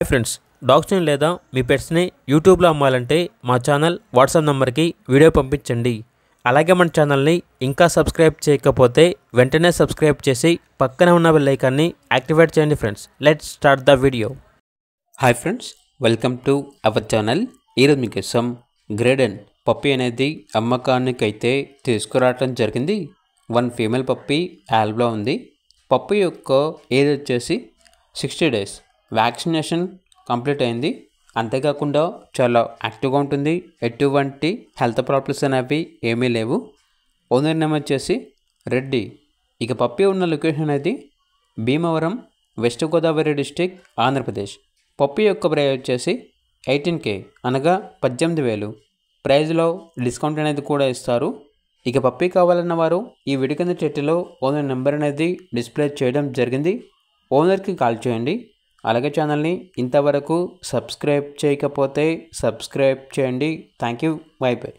Friends, డాగ్స్ని లేదా మీ పెట్స్ని యూట్యూబ్లో అమ్మాలంటే మా ఛానల్ వాట్సాప్ నెంబర్కి వీడియో పంపించండి. అలాగే మన ఛానల్ని ఇంకా సబ్స్క్రైబ్ చేయకపోతే వెంటనే సబ్స్క్రైబ్ చేసి పక్కనే ఉన్న బెల్ ఐకాన్ని యాక్టివేట్ చేయండి. Friends, let's start the video. Hi friends, welcome to our channel. ఈరోజు మీకోసం గ్రేడెన్ పప్పీ అనేది అమ్మకానికి అయితే తీసుకురావడం జరిగింది. 1 ఫీమేల్ పప్పీ యాల్బ్లో ఉంది. పప్పీ యొక్క ఏజ్ వచ్చేసి 60 డేస్. వ్యాక్సినేషన్ కంప్లీట్ అయింది. అంతేకాకుండా చాలా యాక్టివ్గా ఉంటుంది. ఎటువంటి హెల్త్ ప్రాబ్లమ్స్ అనేవి ఏమీ లేవు. ఓనర్ నేమ్ వచ్చేసి రెడ్డి. ఇక పప్పీ ఉన్న లొకేషన్ అనేది Bhimavaram, west Godavari district, Andhra Pradesh. Puppy యొక్క ప్రైస్ వచ్చేసి 18K, అనగా 18,000. ప్రైజ్లో డిస్కౌంట్ అనేది కూడా ఇస్తారు. ఇక పప్పీ కావాలన్న వారు ఈ వీడియో కింద టైటిల్లో ఓనర్ నెంబర్ అనేది డిస్ప్లే చేయడం జరిగింది. ఓనర్కి కాల్ చేయండి. అలాగే ఛానల్ని ఇంతవరకు సబ్స్క్రైబ్ చేయకపోతే సబ్స్క్రైబ్ చేయండి. Thank you. By by.